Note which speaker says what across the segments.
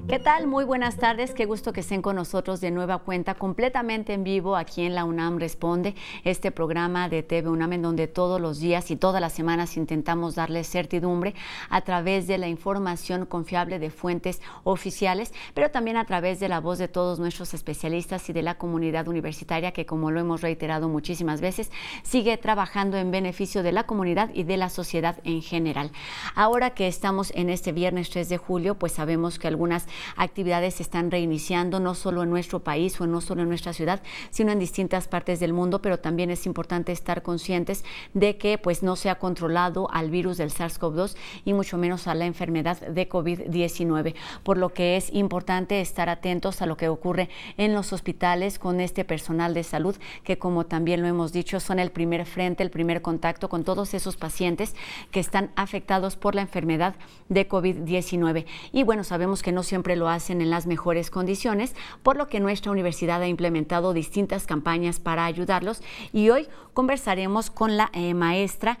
Speaker 1: ¿Qué tal? Muy buenas tardes, qué gusto que estén con nosotros de nueva cuenta, completamente en vivo aquí en la UNAM Responde, este programa de TV UNAM en donde todos los días y todas las semanas intentamos darles certidumbre a través de la información confiable de fuentes oficiales, pero también a través de la voz de todos nuestros especialistas y de la comunidad universitaria que, como lo hemos reiterado muchísimas veces, sigue trabajando en beneficio de la comunidad y de la sociedad en general. Ahora que estamos en este viernes 3 de julio, pues sabemos que algunas actividades se están reiniciando, no solo en nuestro país o no solo en nuestra ciudad, sino en distintas partes del mundo, pero también es importante estar conscientes de que pues no se ha controlado al virus del SARS-CoV-2 y mucho menos a la enfermedad de COVID-19, por lo que es importante estar atentos a lo que ocurre en los hospitales con este personal de salud que, como también lo hemos dicho, son el primer frente, el primer contacto con todos esos pacientes que están afectados por la enfermedad de COVID-19. Y bueno, sabemos que no siempre lo hacen en las mejores condiciones, por lo que nuestra universidad ha implementado distintas campañas para ayudarlos y hoy conversaremos con la maestra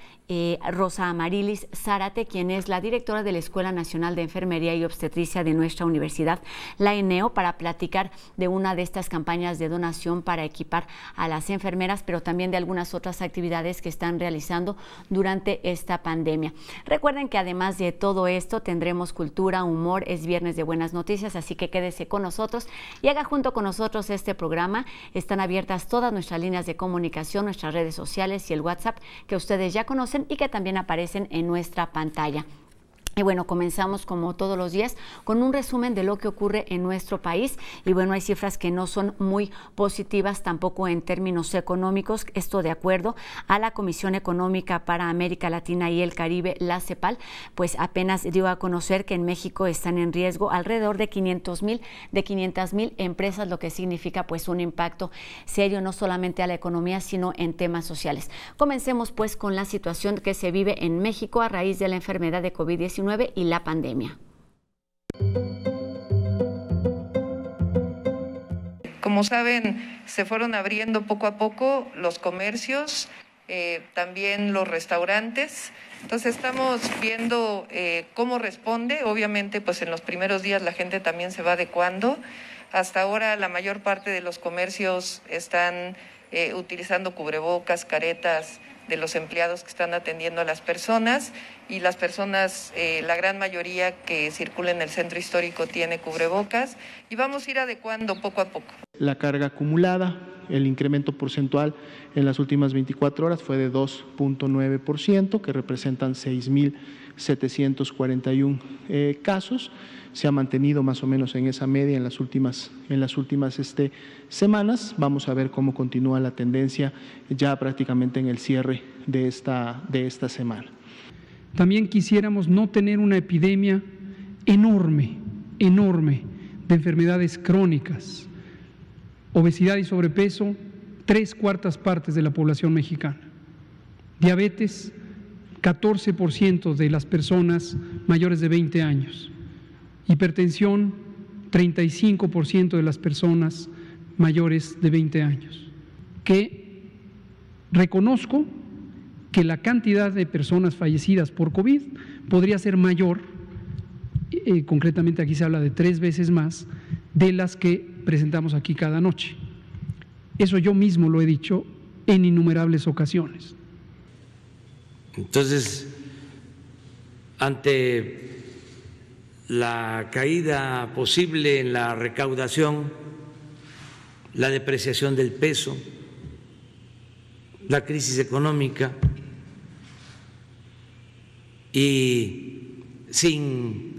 Speaker 1: Rosa Amarilis Zárate, quien es la directora de la Escuela Nacional de Enfermería y Obstetricia de nuestra universidad, la ENEO, para platicar de una de estas campañas de donación para equipar a las enfermeras, pero también de algunas otras actividades que están realizando durante esta pandemia. Recuerden que además de todo esto tendremos cultura, humor, es viernes de buenas noticias, así que quédese con nosotros y haga junto con nosotros este programa. Están abiertas todas nuestras líneas de comunicación, nuestras redes sociales y el WhatsApp que ustedes ya conocen y que también aparecen en nuestra pantalla. Y bueno, comenzamos como todos los días con un resumen de lo que ocurre en nuestro país. Y bueno, hay cifras que no son muy positivas tampoco en términos económicos. Esto de acuerdo a la Comisión Económica para América Latina y el Caribe, la CEPAL, pues apenas dio a conocer que en México están en riesgo alrededor de 500,000 empresas, lo que significa pues un impacto serio no solamente a la economía, sino en temas sociales. Comencemos pues con la situación que se vive en México a raíz de la enfermedad de COVID-19 y la pandemia.
Speaker 2: Como saben, se fueron abriendo poco a poco los comercios, también los restaurantes. Entonces estamos viendo cómo responde. Obviamente, pues en los primeros días la gente también se va adecuando. Hasta ahora la mayor parte de los comercios están utilizando cubrebocas, caretas de los empleados que están atendiendo a las personas, y las personas, la gran mayoría que circula en el centro histórico tiene cubrebocas, y vamos a ir adecuando poco a poco.
Speaker 3: La carga acumulada, el incremento porcentual en las últimas 24 horas fue de 2.9%, que representan 6,741 casos. Se ha mantenido más o menos en esa media en las últimas semanas. Vamos a ver cómo continúa la tendencia ya prácticamente en el cierre de esta semana.
Speaker 4: También quisiéramos no tener una epidemia enorme de enfermedades crónicas. Obesidad y sobrepeso, 3/4 partes de la población mexicana. Diabetes, 14% de las personas mayores de 20 años. Hipertensión, 35% de las personas mayores de 20 años. Que reconozco que la cantidad de personas fallecidas por COVID podría ser mayor, concretamente aquí se habla de 3 veces más, de las que presentamos aquí cada noche. Eso yo mismo lo he dicho en innumerables ocasiones.
Speaker 5: Entonces, ante la caída posible en la recaudación, la depreciación del peso, la crisis económica, y sin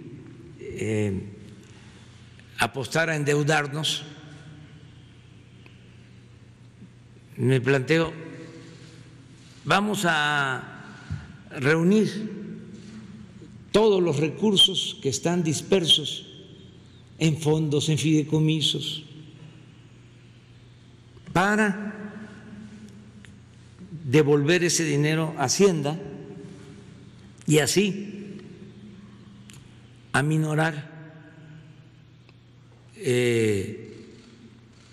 Speaker 5: apostar a endeudarnos, me planteo, vamos a reunir todos los recursos que están dispersos en fondos, en fideicomisos, para devolver ese dinero a Hacienda y así aminorar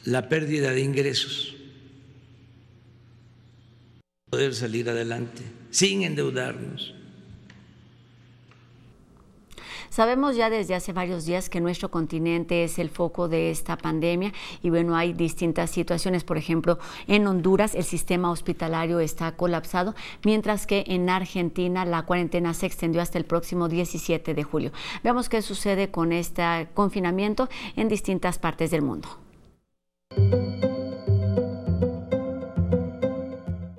Speaker 5: la pérdida de ingresos, poder salir adelante sin endeudarnos.
Speaker 1: Sabemos ya desde hace varios días que nuestro continente es el foco de esta pandemia y bueno, hay distintas situaciones. Por ejemplo, en Honduras el sistema hospitalario está colapsado, mientras que en Argentina la cuarentena se extendió hasta el próximo 17 de julio. Veamos qué sucede con este confinamiento en distintas partes del mundo.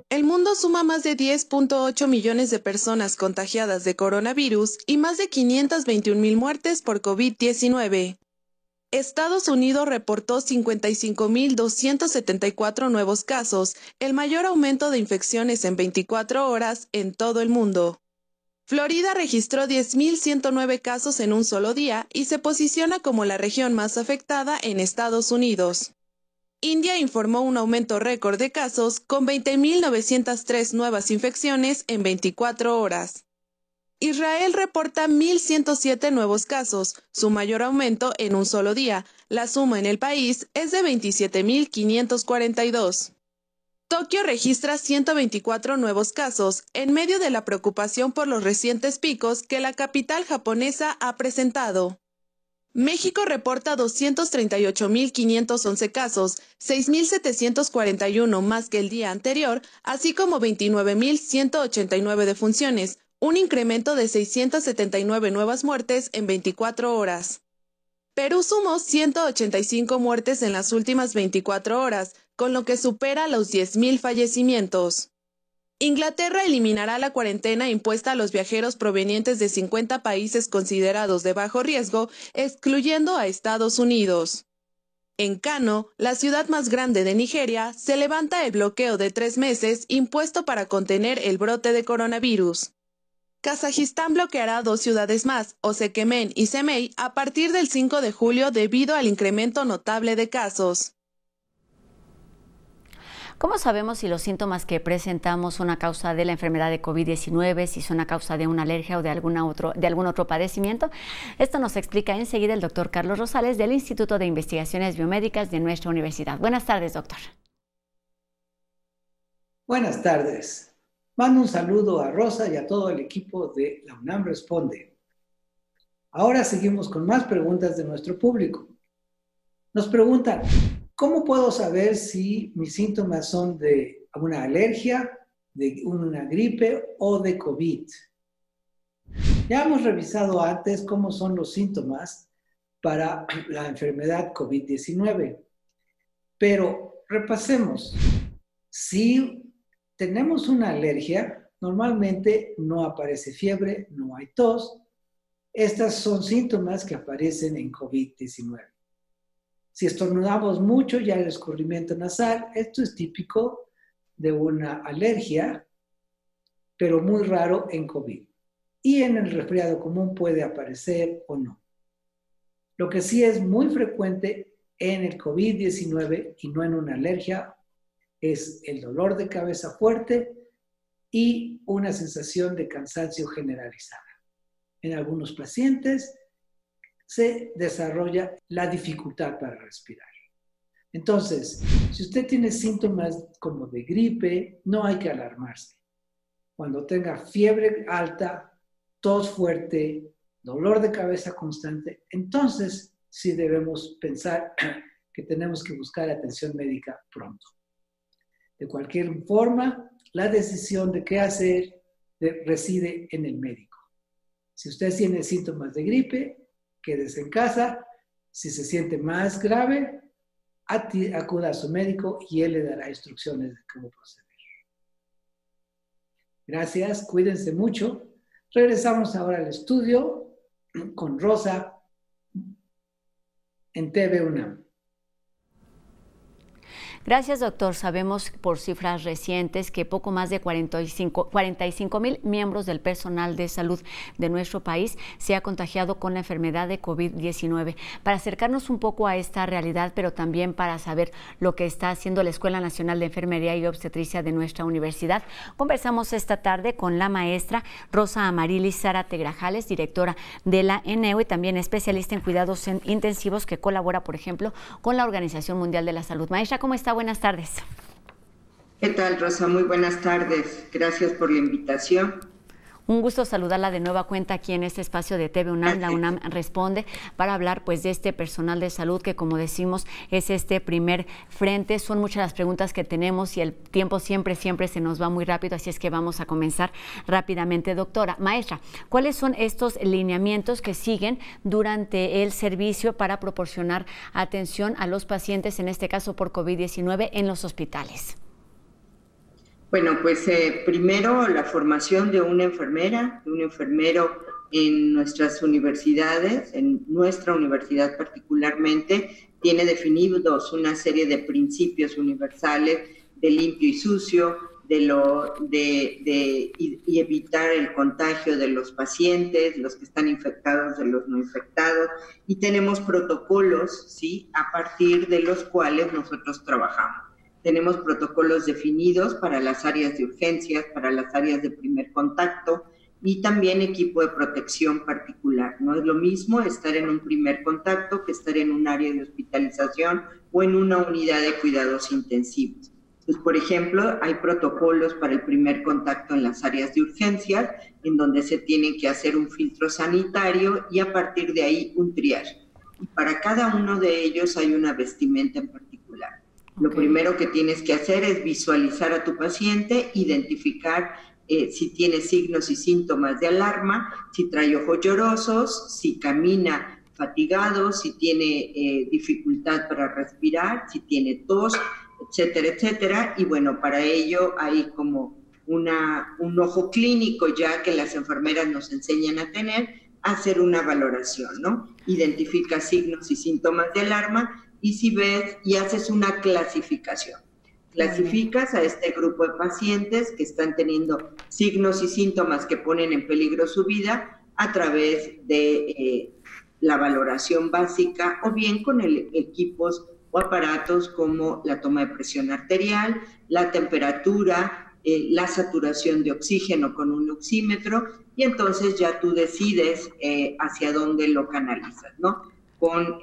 Speaker 6: El mundo suma más de 10.8 millones de personas contagiadas de coronavirus y más de 521,000 muertes por COVID-19. Estados Unidos reportó 55,274 nuevos casos, el mayor aumento de infecciones en 24 horas en todo el mundo. Florida registró 10,109 casos en un solo día y se posiciona como la región más afectada en Estados Unidos. India informó un aumento récord de casos con 20,903 nuevas infecciones en 24 horas. Israel reporta 1,107 nuevos casos, su mayor aumento en un solo día. La suma en el país es de 27,542. Tokio registra 124 nuevos casos, en medio de la preocupación por los recientes picos que la capital japonesa ha presentado. México reporta 238,511 casos, 6,741 más que el día anterior, así como 29,189 defunciones, un incremento de 679 nuevas muertes en 24 horas. Perú sumó 185 muertes en las últimas 24 horas, con lo que supera los 10,000 fallecimientos. Inglaterra eliminará la cuarentena impuesta a los viajeros provenientes de 50 países considerados de bajo riesgo, excluyendo a Estados Unidos. En Kano, la ciudad más grande de Nigeria, se levanta el bloqueo de 3 meses impuesto para contener el brote de coronavirus. Kazajistán bloqueará 2 ciudades más, Osequemen y Semey, a partir del 5 de julio debido al incremento notable de casos.
Speaker 1: ¿Cómo sabemos si los síntomas que presentamos son a causa de la enfermedad de COVID-19, si son a causa de una alergia o de algún otro padecimiento? Esto nos explica enseguida el doctor Carlos Rosales del Instituto de Investigaciones Biomédicas de nuestra universidad. Buenas tardes, doctor.
Speaker 7: Buenas tardes. Mando un saludo a Rosa y a todo el equipo de la UNAM Responde. Ahora seguimos con más preguntas de nuestro público. Nos preguntan, ¿cómo puedo saber si mis síntomas son de una alergia, de una gripe o de COVID? Ya hemos revisado antes cómo son los síntomas para la enfermedad COVID-19, pero repasemos. Si tenemos una alergia, normalmente no aparece fiebre, no hay tos. Estas son síntomas que aparecen en COVID-19. Si estornudamos mucho, ya el escurrimiento nasal, esto es típico de una alergia, pero muy raro en COVID. Y en el resfriado común puede aparecer o no. Lo que sí es muy frecuente en el COVID-19 y no en una alergia es el dolor de cabeza fuerte y una sensación de cansancio generalizada. En algunos pacientes se desarrolla la dificultad para respirar. Entonces, si usted tiene síntomas como de gripe, no hay que alarmarse. Cuando tenga fiebre alta, tos fuerte, dolor de cabeza constante, entonces sí debemos pensar que tenemos que buscar atención médica pronto. De cualquier forma, la decisión de qué hacer reside en el médico. Si usted tiene síntomas de gripe, quédese en casa. Si se siente más grave, acuda a su médico y él le dará instrucciones de cómo proceder. Gracias, cuídense mucho. Regresamos ahora al estudio con Rosa en TV UNAM.
Speaker 1: Gracias, doctor. Sabemos por cifras recientes que poco más de 45,000 miembros del personal de salud de nuestro país se ha contagiado con la enfermedad de COVID-19. Para acercarnos un poco a esta realidad, pero también para saber lo que está haciendo la Escuela Nacional de Enfermería y Obstetricia de nuestra universidad, conversamos esta tarde con la maestra Rosa Amarilis Zárate Grajales, directora de la ENEO y también especialista en cuidados intensivos que colabora, por ejemplo, con la Organización Mundial de la Salud. Maestra, ¿cómo está? Buenas tardes.
Speaker 8: ¿Qué tal, Rosa? Muy buenas tardes. Gracias por la invitación.
Speaker 1: Un gusto saludarla de nueva cuenta aquí en este espacio de TV UNAM, la UNAM Responde, para hablar pues de este personal de salud que, como decimos, es este primer frente. Son muchas las preguntas que tenemos y el tiempo siempre se nos va muy rápido, así es que vamos a comenzar rápidamente. Doctora, maestra, ¿cuáles son estos lineamientos que siguen durante el servicio para proporcionar atención a los pacientes, en este caso por COVID-19, en los hospitales?
Speaker 8: Bueno, pues primero la formación de una enfermera, de un enfermero en nuestras universidades, en nuestra universidad particularmente, tiene definidos una serie de principios universales de limpio y sucio, y evitar el contagio de los pacientes, los que están infectados de los no infectados, y tenemos protocolos, ¿sí?, a partir de los cuales nosotros trabajamos. Tenemos protocolos definidos para las áreas de urgencias, para las áreas de primer contacto y también equipo de protección particular. No es lo mismo estar en un primer contacto que estar en un área de hospitalización o en una unidad de cuidados intensivos. Entonces, por ejemplo, hay protocolos para el primer contacto en las áreas de urgencias, en donde se tiene que hacer un filtro sanitario y a partir de ahí un triage. Y para cada uno de ellos hay una vestimenta en particular. Lo primero que tienes que hacer es visualizar a tu paciente, identificar si tiene signos y síntomas de alarma, si trae ojos llorosos, si camina fatigado, si tiene dificultad para respirar, si tiene tos, etcétera, etcétera. Y bueno, para ello hay como un ojo clínico ya que las enfermeras nos enseñan a tener, hacer una valoración, ¿no? Identifica signos y síntomas de alarma. Y si ves y haces una clasificación, clasificas a este grupo de pacientes que están teniendo signos y síntomas que ponen en peligro su vida a través de la valoración básica o bien con equipos o aparatos como la toma de presión arterial, la temperatura, la saturación de oxígeno con un oxímetro y entonces ya tú decides hacia dónde lo canalizas, ¿no?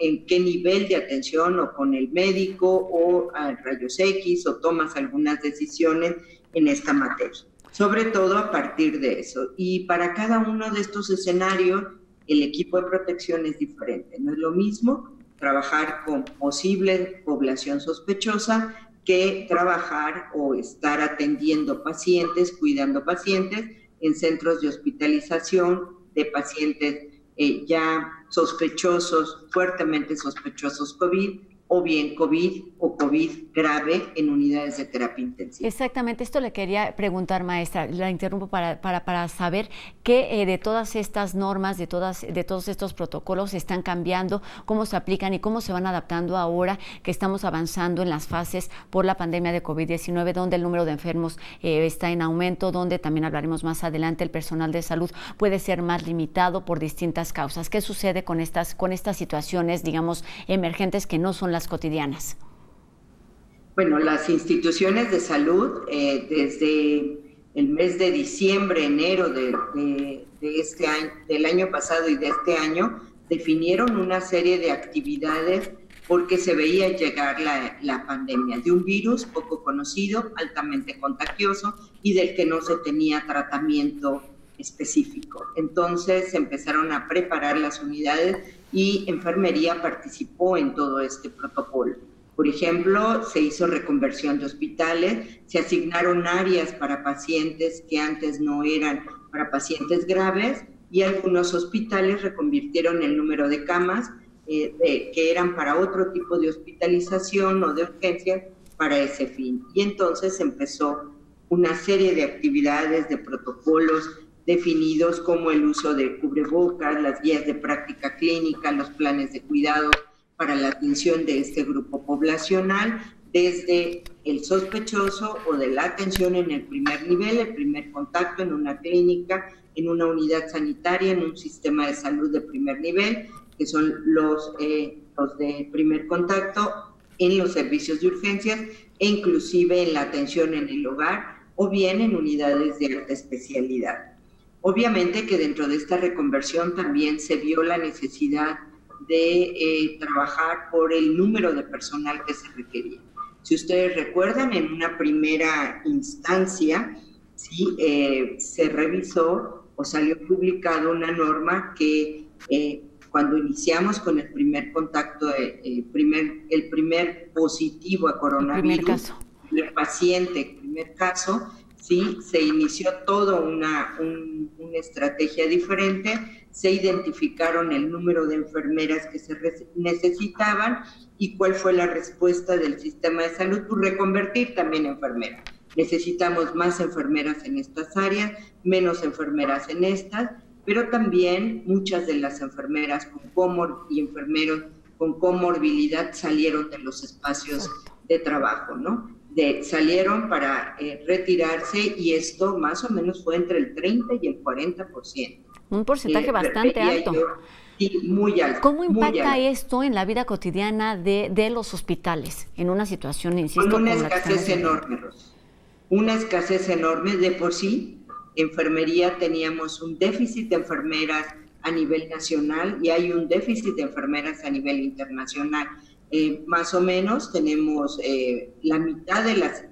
Speaker 8: En qué nivel de atención o con el médico o a rayos X o tomas algunas decisiones en esta materia. Sobre todo a partir de eso. Y para cada uno de estos escenarios, el equipo de protección es diferente. No es lo mismo trabajar con posible población sospechosa que trabajar o estar atendiendo pacientes, cuidando pacientes en centros de hospitalización de pacientes ya sospechosos, fuertemente sospechosos COVID, o bien COVID o COVID grave en unidades de terapia intensiva.
Speaker 1: Exactamente, esto le quería preguntar, maestra, la interrumpo para saber qué de todas estas normas, de todos estos protocolos están cambiando, cómo se aplican y cómo se van adaptando ahora que estamos avanzando en las fases por la pandemia de COVID-19, donde el número de enfermos está en aumento, donde también hablaremos más adelante, el personal de salud puede ser más limitado por distintas causas. ¿Qué sucede con estas situaciones, digamos, emergentes que no son las cotidianas?
Speaker 8: Bueno, las instituciones de salud desde el mes de diciembre, enero de este año, del año pasado y de este año, definieron una serie de actividades porque se veía llegar la pandemia de un virus poco conocido, altamente contagioso y del que no se tenía tratamiento específico. Entonces se empezaron a preparar las unidades y enfermería participó en todo este protocolo. Por ejemplo, se hizo reconversión de hospitales, se asignaron áreas para pacientes que antes no eran para pacientes graves y algunos hospitales reconvirtieron el número de camas que eran para otro tipo de hospitalización o de urgencia para ese fin. Y entonces empezó una serie de actividades, de protocolos definidos como el uso de cubrebocas, las guías de práctica clínica, los planes de cuidado para la atención de este grupo poblacional, desde el sospechoso o de la atención en el primer nivel, el primer contacto en una clínica, en una unidad sanitaria, en un sistema de salud de primer nivel, que son los de primer contacto, en los servicios de urgencias e inclusive en la atención en el hogar o bien en unidades de alta especialidad. Obviamente que dentro de esta reconversión también se vio la necesidad de trabajar por el número de personal que se requería. Si ustedes recuerdan, en una primera instancia, ¿sí? Se revisó o salió publicada una norma que cuando iniciamos con el primer contacto, el primer positivo a coronavirus, el primer caso, ¿sí? Se inició toda una estrategia diferente, se identificaron el número de enfermeras que se necesitaban y cuál fue la respuesta del sistema de salud, pues reconvertir también enfermeras. Necesitamos más enfermeras en estas áreas, menos enfermeras en estas, pero también muchas de las enfermeras y enfermeros con comorbilidad salieron de los espacios de trabajo, ¿no? Salieron para retirarse y esto más o menos fue entre el 30 y el 40%.
Speaker 1: Un porcentaje bastante alto.
Speaker 8: Sí, muy alto.
Speaker 1: ¿Cómo impacta esto en la vida cotidiana de los hospitales? En una situación, insisto,
Speaker 8: con una escasez enorme, Rosa. Una escasez enorme de por sí. Enfermería teníamos un déficit de enfermeras a nivel nacional y hay un déficit de enfermeras a nivel internacional. Más o menos tenemos la mitad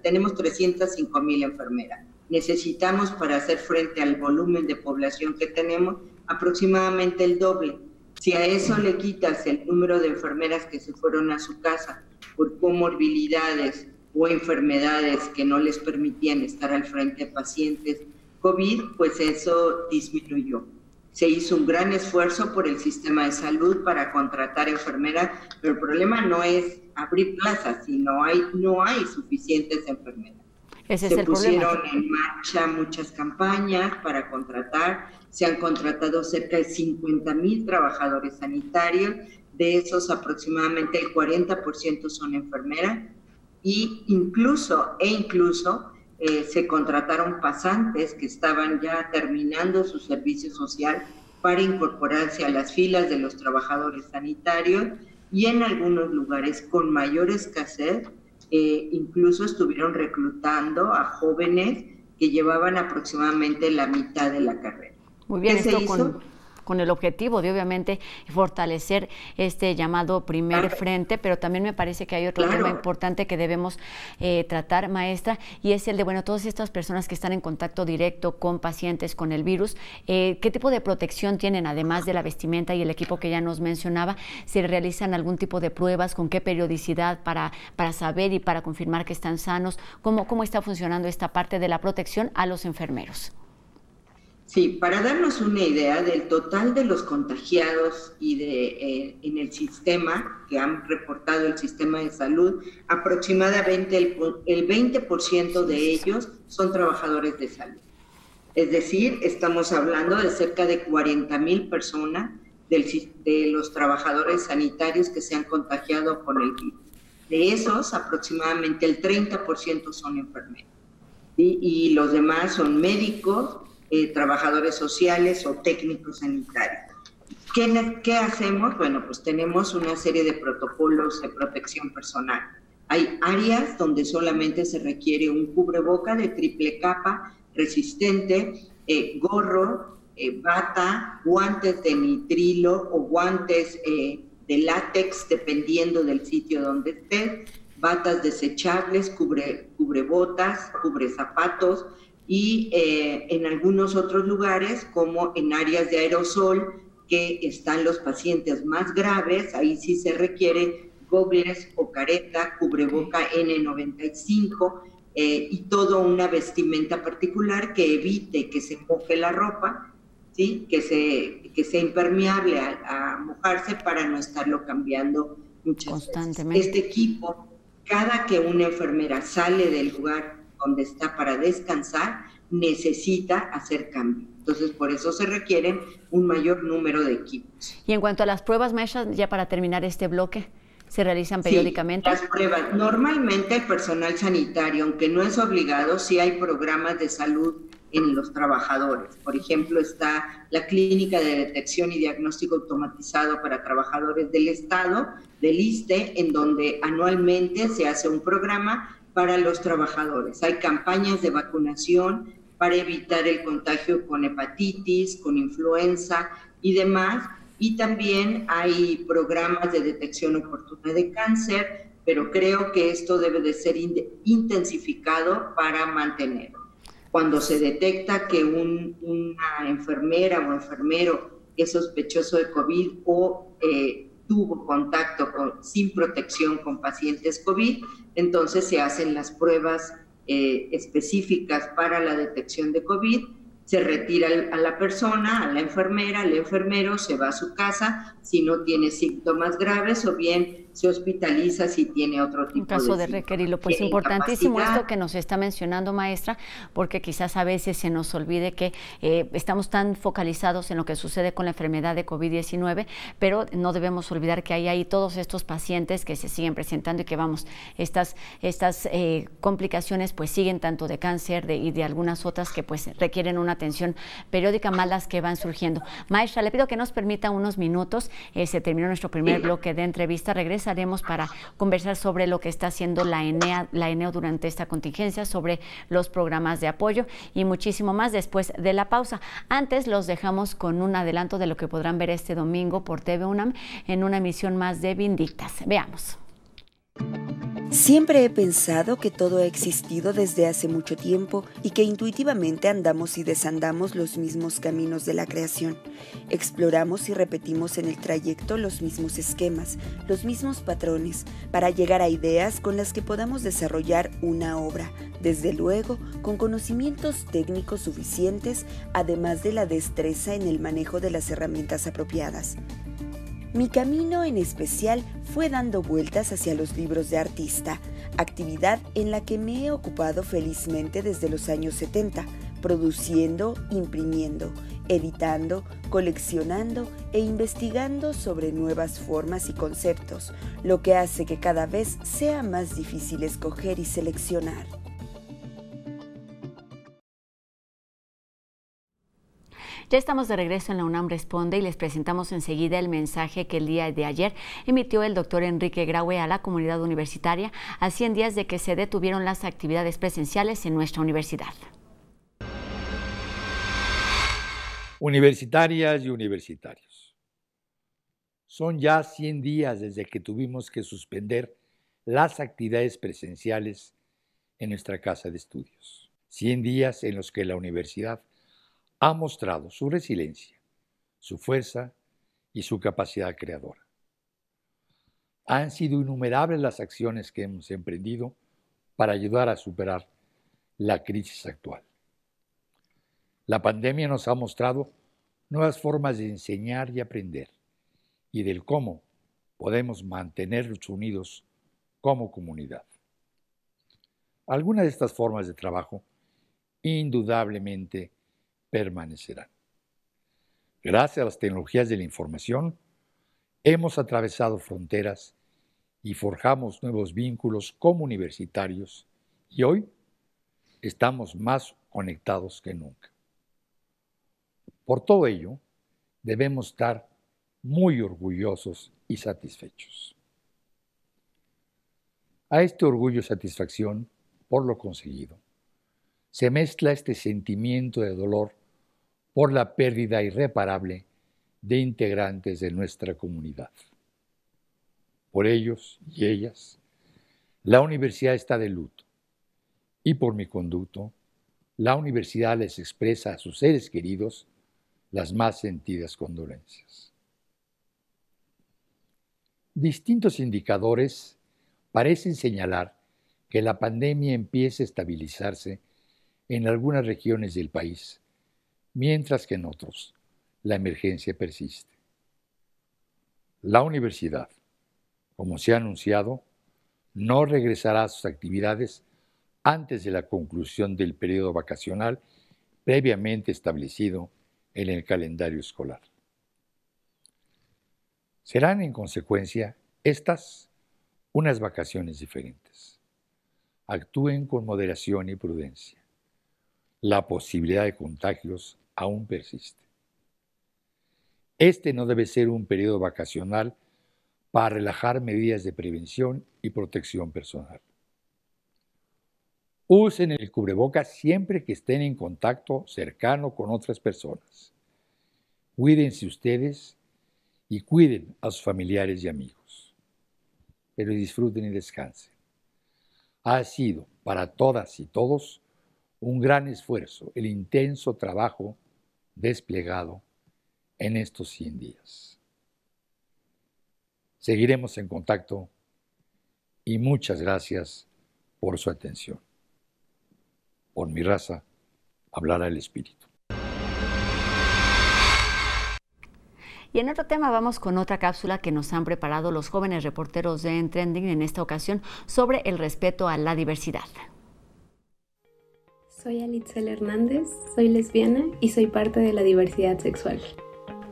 Speaker 8: tenemos 305,000 enfermeras. Necesitamos para hacer frente al volumen de población que tenemos aproximadamente el doble. Si a eso le quitas el número de enfermeras que se fueron a su casa por comorbilidades o enfermedades que no les permitían estar al frente de pacientes COVID, pues eso disminuyó. Se hizo un gran esfuerzo por el sistema de salud para contratar enfermeras, pero el problema no es abrir plazas, sino no hay suficientes enfermeras.
Speaker 1: Ese es el problema.
Speaker 8: Se pusieron en marcha muchas campañas para contratar, se han contratado cerca de 50,000 trabajadores sanitarios, de esos aproximadamente el 40% son enfermeras, y incluso se contrataron pasantes que estaban ya terminando su servicio social para incorporarse a las filas de los trabajadores sanitarios y en algunos lugares con mayor escasez incluso estuvieron reclutando a jóvenes que llevaban aproximadamente la mitad de la carrera.
Speaker 1: Muy bien, esto con el objetivo de obviamente fortalecer este llamado primer frente, pero también me parece que hay otro tema importante que debemos tratar, maestra, y es el de, bueno, todas estas personas que están en contacto directo con pacientes con el virus, ¿qué tipo de protección tienen además de la vestimenta y el equipo que ya nos mencionaba? ¿Se realizan algún tipo de pruebas? ¿Con qué periodicidad para saber y para confirmar que están sanos? ¿Cómo está funcionando esta parte de la protección a los enfermeros?
Speaker 8: Sí, para darnos una idea del total de los contagiados y en el sistema, que han reportado el sistema de salud, aproximadamente el 20% de ellos son trabajadores de salud. Es decir, estamos hablando de cerca de 40,000 personas de los trabajadores sanitarios que se han contagiado con el virus. De esos, aproximadamente el 30% son enfermeros, ¿sí? Y los demás son médicos, trabajadores sociales o técnicos sanitarios. ¿Qué hacemos? Bueno, pues tenemos una serie de protocolos de protección personal. Hay áreas donde solamente se requiere un cubreboca de triple capa resistente, gorro, bata, guantes de nitrilo o guantes de látex, dependiendo del sitio donde estés, batas desechables, cubrebotas, cubrezapatos, y en algunos otros lugares, como en áreas de aerosol, que están los pacientes más graves, ahí sí se requiere gogles o careta, cubreboca N95 y toda una vestimenta particular que evite que se moje la ropa, ¿sí? que sea impermeable a mojarse para no estarlo cambiando muchas veces. Este equipo, cada que una enfermera sale del lugar donde está para descansar, necesita hacer cambio. Entonces, por eso se requieren un mayor número de equipos.
Speaker 1: Y en cuanto a las pruebas, maestra, ya para terminar este bloque. ¿Se realizan periódicamente?
Speaker 8: Sí, las pruebas. Normalmente el personal sanitario, aunque no es obligado, sí hay programas de salud en los trabajadores. Por ejemplo, está la Clínica de Detección y Diagnóstico Automatizado para Trabajadores del Estado, del ISSSTE, en donde anualmente se hace un programa para los trabajadores. Hay campañas de vacunación para evitar el contagio con hepatitis, con influenza y demás. Y también hay programas de detección oportuna de cáncer, pero creo que esto debe de ser intensificado para mantenerlo. Cuando se detecta que una enfermera o enfermero es sospechoso de COVID o tuvo contacto sin protección con pacientes COVID, entonces se hacen las pruebas específicas para la detección de COVID, se retira a la persona, a la enfermera, al enfermero, se va a su casa si no tiene síntomas graves o bien se hospitaliza si tiene otro tipo de síntomas.
Speaker 1: En caso de requerirlo, pues importantísimo esto que nos está mencionando, maestra, porque quizás a veces se nos olvide que estamos tan focalizados en lo que sucede con la enfermedad de COVID-19, pero no debemos olvidar que hay ahí todos estos pacientes que se siguen presentando y que estas complicaciones pues siguen tanto de cáncer y de algunas otras que pues requieren una atención periódica, más las que van surgiendo. Maestra, le pido que nos permita unos minutos, se terminó nuestro primer bloque de entrevista, regresaremos para conversar sobre lo que está haciendo la ENEO durante esta contingencia, sobre los programas de apoyo y muchísimo más después de la pausa. Antes los dejamos con un adelanto de lo que podrán ver este domingo por TV UNAM en una emisión más de Vindictas. Veamos.
Speaker 9: Siempre he pensado que todo ha existido desde hace mucho tiempo y que intuitivamente andamos y desandamos los mismos caminos de la creación. Exploramos y repetimos en el trayecto los mismos esquemas, los mismos patrones, para llegar a ideas con las que podamos desarrollar una obra, desde luego con conocimientos técnicos suficientes, además de la destreza en el manejo de las herramientas apropiadas. Mi camino en especial fue dando vueltas hacia los libros de artista, actividad en la que me he ocupado felizmente desde los años 70, produciendo, imprimiendo, editando, coleccionando e investigando sobre nuevas formas y conceptos, lo que hace que cada vez sea más difícil escoger y seleccionar.
Speaker 1: Ya estamos de regreso en la UNAM Responde y les presentamos enseguida el mensaje que el día de ayer emitió el doctor Enrique Graue a la comunidad universitaria a 100 días de que se detuvieron las actividades presenciales en nuestra universidad.
Speaker 10: Universitarias y universitarios, son ya 100 días desde que tuvimos que suspender las actividades presenciales en nuestra casa de estudios. 100 días en los que la universidad ha mostrado su resiliencia, su fuerza y su capacidad creadora. Han sido innumerables las acciones que hemos emprendido para ayudar a superar la crisis actual. La pandemia nos ha mostrado nuevas formas de enseñar y aprender y del cómo podemos mantenernos unidos como comunidad. Algunas de estas formas de trabajo indudablemente permanecerán. Gracias a las tecnologías de la información, hemos atravesado fronteras y forjamos nuevos vínculos como universitarios y hoy estamos más conectados que nunca. Por todo ello, debemos estar muy orgullosos y satisfechos. A este orgullo y satisfacción por lo conseguido, se mezcla este sentimiento de dolor por la pérdida irreparable de integrantes de nuestra comunidad. Por ellos y ellas, la universidad está de luto y por mi conducto, la universidad les expresa a sus seres queridos las más sentidas condolencias. Distintos indicadores parecen señalar que la pandemia empieza a estabilizarse en algunas regiones del país, mientras que en otros la emergencia persiste. La universidad, como se ha anunciado, no regresará a sus actividades antes de la conclusión del periodo vacacional previamente establecido en el calendario escolar. Serán, en consecuencia, estas unas vacaciones diferentes. Actúen con moderación y prudencia. La posibilidad de contagios aún persiste. Este no debe ser un periodo vacacional para relajar medidas de prevención y protección personal. Usen el cubrebocas siempre que estén en contacto cercano con otras personas. Cuídense ustedes y cuiden a sus familiares y amigos. Pero disfruten y descansen. Ha sido para todas y todos un gran esfuerzo el intenso trabajo desplegado en estos 100 días. Seguiremos en contacto y muchas gracias por su atención. Por mi raza, hablará el espíritu.
Speaker 1: Y en otro tema vamos con otra cápsula que nos han preparado los jóvenes reporteros de En Trending en esta ocasión sobre el respeto a la diversidad.
Speaker 11: Soy Alitzel Hernández, soy lesbiana y soy parte de la diversidad sexual.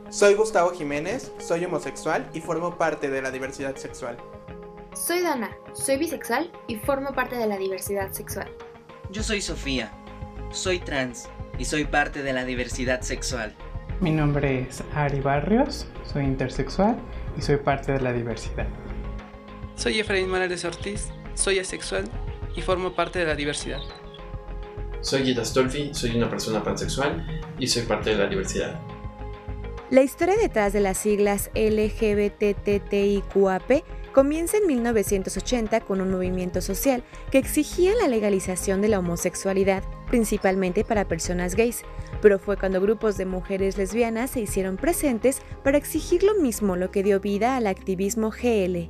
Speaker 12: Soy Gustavo Jiménez, soy homosexual y formo parte de la diversidad sexual.
Speaker 13: Soy Dana, soy bisexual y formo parte de la diversidad sexual.
Speaker 14: Yo soy Sofía, soy trans y soy parte de la diversidad sexual.
Speaker 15: Mi nombre es Ari Barrios, soy intersexual y soy parte de la diversidad.
Speaker 16: Soy Efraín Morales Ortiz, soy asexual y formo parte de la diversidad.
Speaker 17: Soy Gita Stolfi, soy una persona pansexual y soy parte de la diversidad.
Speaker 18: La historia detrás de las siglas LGBTTIQAP comienza en 1980 con un movimiento social que exigía la legalización de la homosexualidad, principalmente para personas gays, pero fue cuando grupos de mujeres lesbianas se hicieron presentes para exigir lo mismo, lo que dio vida al activismo GL.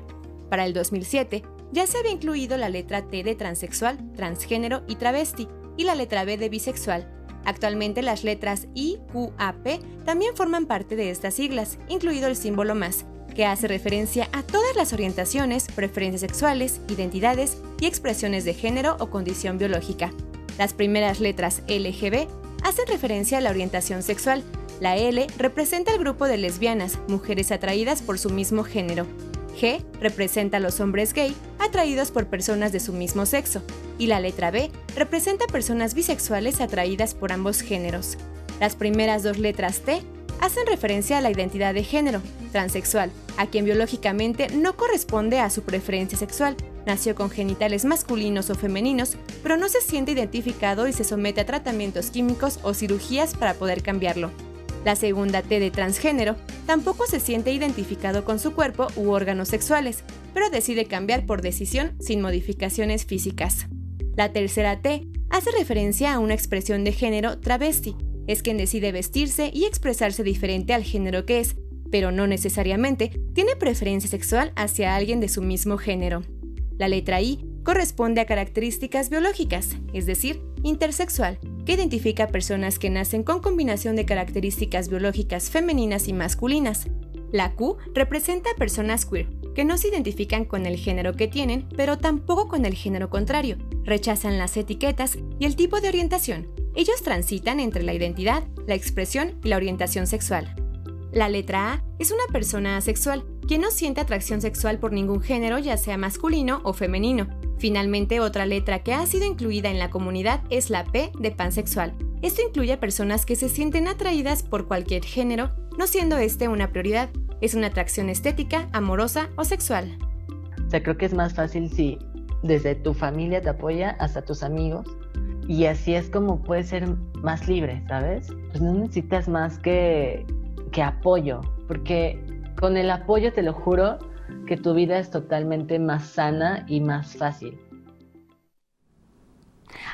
Speaker 18: Para el 2007, ya se había incluido la letra T de transexual, transgénero y travesti, y la letra B de bisexual. Actualmente las letras I, Q, A, P también forman parte de estas siglas, incluido el símbolo más, que hace referencia a todas las orientaciones, preferencias sexuales, identidades y expresiones de género o condición biológica. Las primeras letras LGB hacen referencia a la orientación sexual. La L representa el grupo de lesbianas, mujeres atraídas por su mismo género. G representa a los hombres gay atraídos por personas de su mismo sexo. Y la letra B representa a personas bisexuales atraídas por ambos géneros. Las primeras dos letras T hacen referencia a la identidad de género, transexual, a quien biológicamente no corresponde a su preferencia sexual, nació con genitales masculinos o femeninos, pero no se siente identificado y se somete a tratamientos químicos o cirugías para poder cambiarlo. La segunda T de transgénero tampoco se siente identificado con su cuerpo u órganos sexuales, pero decide cambiar por decisión sin modificaciones físicas. La tercera T hace referencia a una expresión de género travesti, es quien decide vestirse y expresarse diferente al género que es, pero no necesariamente tiene preferencia sexual hacia alguien de su mismo género. La letra I corresponde a características biológicas, es decir, intersexual, que identifica a personas que nacen con combinación de características biológicas femeninas y masculinas. La Q representa a personas queer, que no se identifican con el género que tienen, pero tampoco con el género contrario, rechazan las etiquetas y el tipo de orientación. Ellos transitan entre la identidad, la expresión y la orientación sexual. La letra A es una persona asexual, quien no siente atracción sexual por ningún género, ya sea masculino o femenino. Finalmente, otra letra que ha sido incluida en la comunidad es la P de pansexual. Esto incluye a personas que se sienten atraídas por cualquier género, no siendo este una prioridad. Es una atracción estética, amorosa o sexual.
Speaker 19: O sea, creo que es más fácil si desde tu familia te apoya hasta tus amigos, y así es como puedes ser más libre, ¿sabes? Pues no necesitas más que apoyo, porque con el apoyo te lo juro que tu vida es totalmente más sana y más fácil.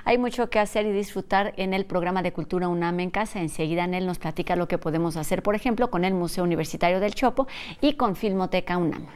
Speaker 1: Hay mucho que hacer y disfrutar en el programa de Cultura UNAM en Casa. Enseguida Anel nos platica lo que podemos hacer, por ejemplo, con el Museo Universitario del Chopo y con Filmoteca UNAM.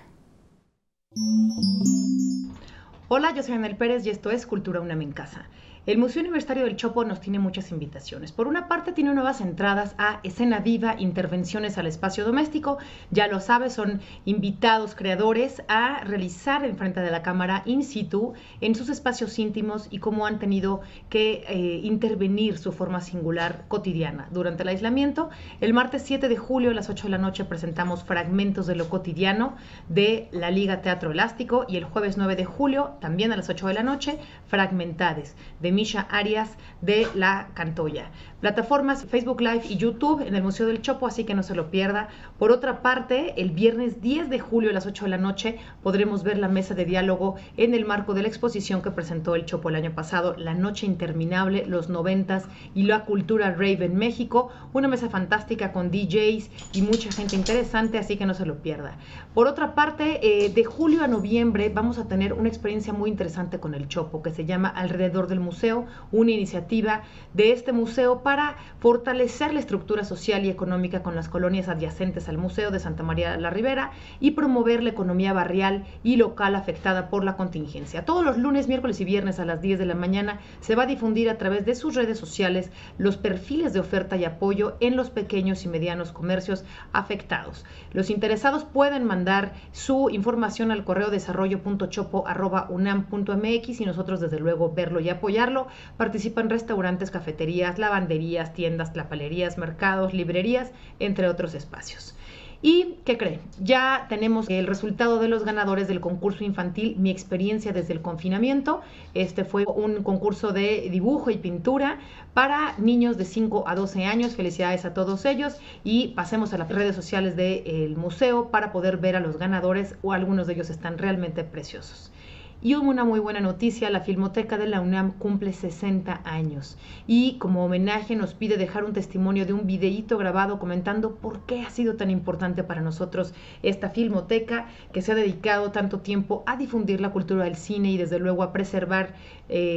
Speaker 20: Hola, yo soy Anel Pérez y esto es Cultura UNAM en Casa. el Museo Universitario del Chopo nos tiene muchas invitaciones. Por una parte, tiene nuevas entradas a Escena Viva, Intervenciones al Espacio Doméstico. Ya lo sabes, son invitados creadores a realizar enfrente de la cámara in situ en sus espacios íntimos y cómo han tenido que intervenir su forma singular cotidiana durante el aislamiento. El martes 7 de julio a las 8 de la noche presentamos Fragmentos de lo Cotidiano de la Liga Teatro Elástico, y el jueves 9 de julio, también a las 8 de la noche, Fragmentades de Misha Arias de La Cantoya. Plataformas Facebook Live y YouTube en el Museo del Chopo, así que no se lo pierda. Por otra parte, el viernes 10 de julio a las 8 de la noche podremos ver la mesa de diálogo en el marco de la exposición que presentó el Chopo el año pasado, La Noche Interminable, los 90s y la cultura rave en México. Una mesa fantástica con DJs y mucha gente interesante, así que no se lo pierda. Por otra parte, de julio a noviembre vamos a tener una experiencia muy interesante con el Chopo que se llama Alrededor del Museo, una iniciativa de este museo para fortalecer la estructura social y económica con las colonias adyacentes al Museo de Santa María la Ribera y promover la economía barrial y local afectada por la contingencia. Todos los lunes, miércoles y viernes a las 10 de la mañana se va a difundir a través de sus redes sociales los perfiles de oferta y apoyo en los pequeños y medianos comercios afectados. Los interesados pueden mandar su información al correo desarrollo.chopo@unam.mx y nosotros desde luego verlo y apoyarlo. Participan restaurantes, cafeterías, lavanderías, tiendas, tlapalerías, mercados, librerías, entre otros espacios. ¿Y qué creen? Ya tenemos el resultado de los ganadores del concurso infantil Mi Experiencia desde el Confinamiento. Este fue un concurso de dibujo y pintura para niños de 5 a 12 años. Felicidades a todos ellos y pasemos a las redes sociales del museo para poder ver a los ganadores, o algunos de ellos están realmente preciosos. Y una muy buena noticia, la Filmoteca de la UNAM cumple 60 años y como homenaje nos pide dejar un testimonio de un videíto grabado comentando por qué ha sido tan importante para nosotros esta filmoteca que se ha dedicado tanto tiempo a difundir la cultura del cine y desde luego a preservar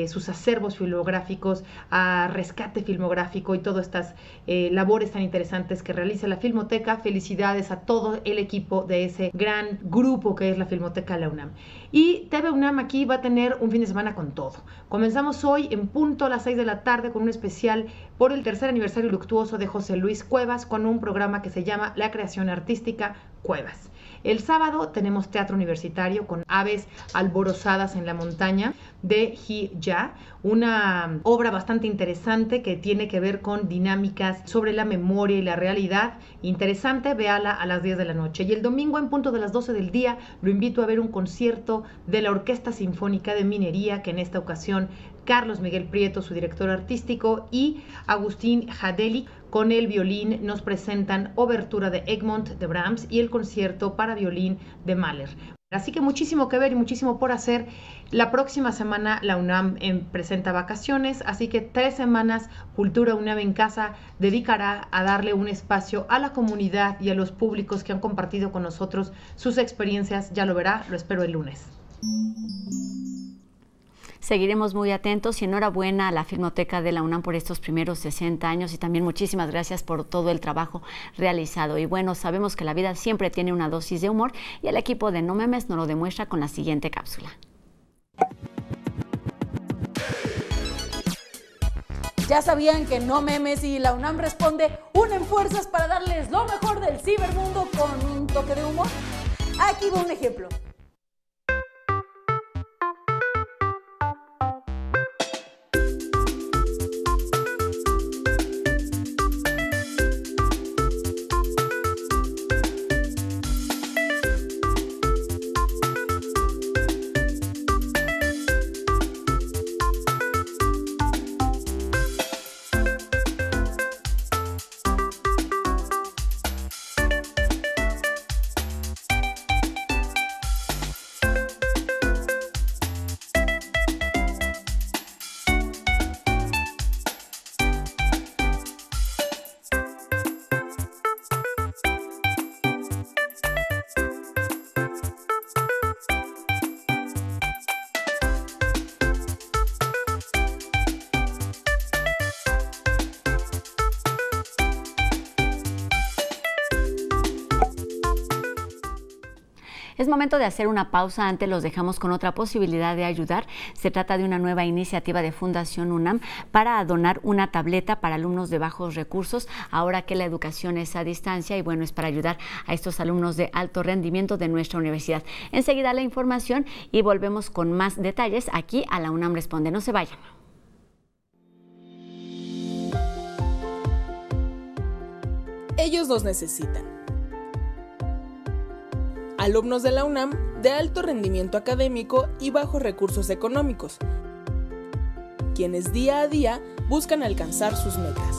Speaker 20: sus acervos filmográficos, a rescate filmográfico y todas estas labores tan interesantes que realiza la Filmoteca. Felicidades a todo el equipo de ese gran grupo que es la Filmoteca de la UNAM. Y TV UNAM aquí va a tener un fin de semana con todo. Comenzamos hoy en punto a las 6 de la tarde con un especial por el tercer aniversario luctuoso de José Luis Cuevas con un programa que se llama La Creación Artística Cuevas. El sábado tenemos teatro universitario con Aves alborozadas en la montaña de He Ya, una obra bastante interesante que tiene que ver con dinámicas sobre la memoria y la realidad. Interesante, véala a las 10 de la noche. Y el domingo en punto de las 12 del día lo invito a ver un concierto de la Orquesta Sinfónica de Minería, que en esta ocasión Carlos Miguel Prieto, su director artístico, y Agustín Jadeli con el violín nos presentan Obertura de Egmont de Brahms y el concierto para violín de Mahler. Así que muchísimo que ver y muchísimo por hacer. La próxima semana la UNAM presenta vacaciones, así que 3 semanas Cultura UNAM en Casa dedicará a darle un espacio a la comunidad y a los públicos que han compartido con nosotros sus experiencias. Ya lo verá, lo espero el lunes.
Speaker 1: Seguiremos muy atentos y enhorabuena a la Filmoteca de la UNAM por estos primeros 60 años y también muchísimas gracias por todo el trabajo realizado. Y bueno, sabemos que la vida siempre tiene una dosis de humor y el equipo de No Memes nos lo demuestra con la siguiente cápsula.
Speaker 21: ¿Ya sabían que No Memes y la UNAM Responde unen fuerzas para darles lo mejor del cibermundo con un toque de humor? Aquí va un ejemplo.
Speaker 1: Es momento de hacer una pausa. Antes los dejamos con otra posibilidad de ayudar. Se trata de una nueva iniciativa de Fundación UNAM para donar una tableta para alumnos de bajos recursos, ahora que la educación es a distancia, y bueno, es para ayudar a estos alumnos de alto rendimiento de nuestra universidad. Enseguida la información y volvemos con más detalles aquí a La UNAM Responde. No se vayan.
Speaker 2: Ellos nos necesitan. Alumnos de la UNAM de alto rendimiento académico y bajos recursos económicos, quienes día a día buscan alcanzar sus metas.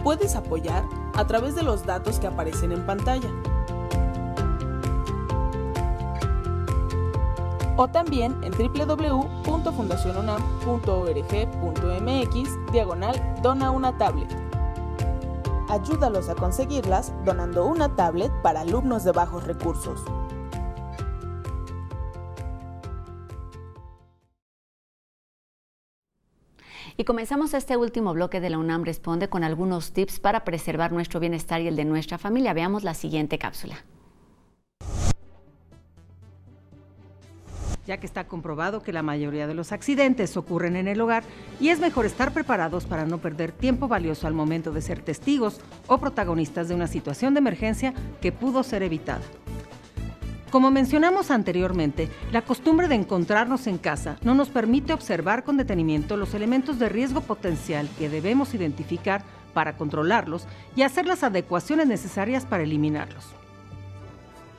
Speaker 2: Puedes apoyar a través de los datos que aparecen en pantalla, o también en www.fundacionunam.org.mx/dona una tablet. Ayúdalos a conseguirlas donando una tablet para alumnos de bajos recursos.
Speaker 1: Y comenzamos este último bloque de La UNAM Responde con algunos tips para preservar nuestro bienestar y el de nuestra familia. Veamos la siguiente cápsula.
Speaker 22: Ya que está comprobado que la mayoría de los accidentes ocurren en el hogar y es mejor estar preparados para no perder tiempo valioso al momento de ser testigos o protagonistas de una situación de emergencia que pudo ser evitada. Como mencionamos anteriormente, la costumbre de encontrarnos en casa no nos permite observar con detenimiento los elementos de riesgo potencial que debemos identificar para controlarlos y hacer las adecuaciones necesarias para eliminarlos.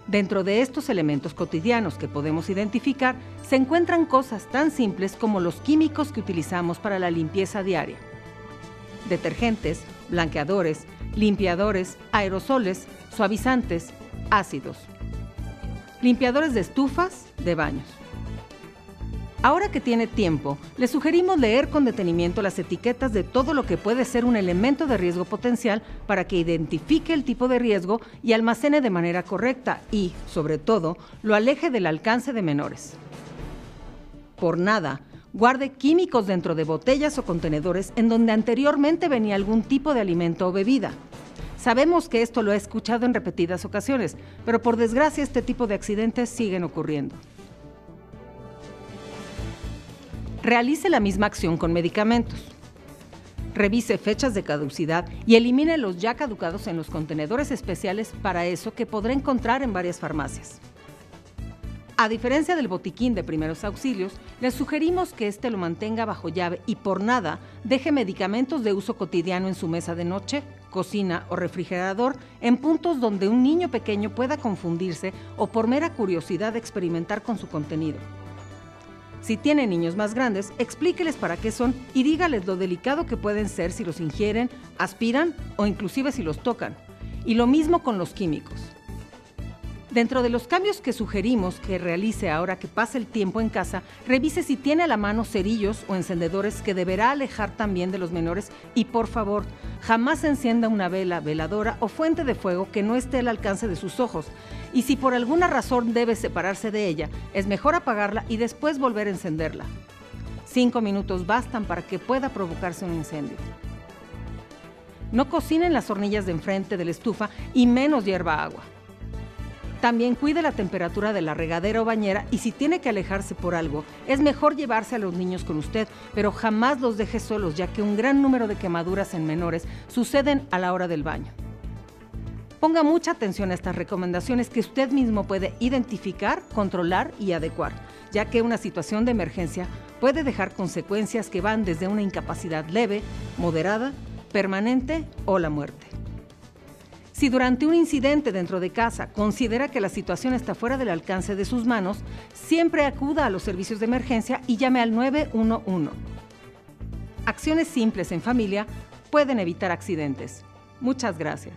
Speaker 22: Dentro de estos elementos cotidianos que podemos identificar, se encuentran cosas tan simples como los químicos que utilizamos para la limpieza diaria: detergentes, blanqueadores, limpiadores, aerosoles, suavizantes, ácidos, limpiadores de estufas, de baños. Ahora que tiene tiempo, le sugerimos leer con detenimiento las etiquetas de todo lo que puede ser un elemento de riesgo potencial para que identifique el tipo de riesgo y almacene de manera correcta y, sobre todo, lo aleje del alcance de menores. Por nada, guarde químicos dentro de botellas o contenedores en donde anteriormente venía algún tipo de alimento o bebida. Sabemos que esto lo he escuchado en repetidas ocasiones, pero por desgracia este tipo de accidentes siguen ocurriendo. Realice la misma acción con medicamentos. Revise fechas de caducidad y elimine los ya caducados en los contenedores especiales para eso que podrá encontrar en varias farmacias. A diferencia del botiquín de primeros auxilios, les sugerimos que este lo mantenga bajo llave y por nada deje medicamentos de uso cotidiano en su mesa de noche, cocina o refrigerador en puntos donde un niño pequeño pueda confundirse o por mera curiosidad experimentar con su contenido. Si tiene niños más grandes, explíqueles para qué son y dígales lo delicado que pueden ser si los ingieren, aspiran o inclusive si los tocan. Y lo mismo con los químicos. Dentro de los cambios que sugerimos que realice ahora que pase el tiempo en casa, revise si tiene a la mano cerillos o encendedores que deberá alejar también de los menores y por favor, jamás encienda una vela, veladora o fuente de fuego que no esté al alcance de sus ojos. Y si por alguna razón debe separarse de ella, es mejor apagarla y después volver a encenderla. 5 minutos bastan para que pueda provocarse un incendio. No cocine en las hornillas de enfrente de la estufa y menos hierva agua. También cuide la temperatura de la regadera o bañera y si tiene que alejarse por algo, es mejor llevarse a los niños con usted, pero jamás los deje solos, ya que un gran número de quemaduras en menores suceden a la hora del baño. Ponga mucha atención a estas recomendaciones que usted mismo puede identificar, controlar y adecuar, ya que una situación de emergencia puede dejar consecuencias que van desde una incapacidad leve, moderada, permanente o la muerte. Si durante un incidente dentro de casa considera que la situación está fuera del alcance de sus manos, siempre acuda a los servicios de emergencia y llame al 911. Acciones simples en familia pueden evitar accidentes. Muchas gracias.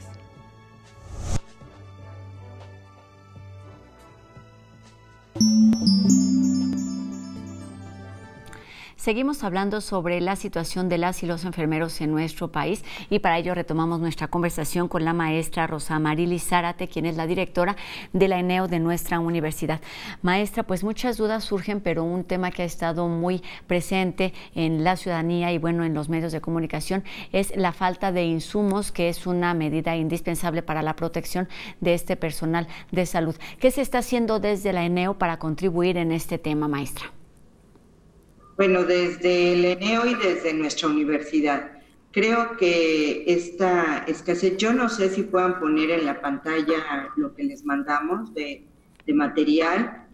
Speaker 1: Seguimos hablando sobre la situación de las y los enfermeros en nuestro país y para ello retomamos nuestra conversación con la maestra Rosa Marilis Zárate, quien es la directora de la ENEO de nuestra universidad. Maestra, pues muchas dudas surgen, pero un tema que ha estado muy presente en la ciudadanía y bueno, en los medios de comunicación es la falta de insumos, que es una medida indispensable para la protección de este personal de salud. ¿Qué se está haciendo desde la ENEO para contribuir en este tema, maestra?
Speaker 8: Bueno, desde el ENEO y desde nuestra universidad, creo que esta escasez, yo no sé si puedan poner en la pantalla lo que les mandamos de material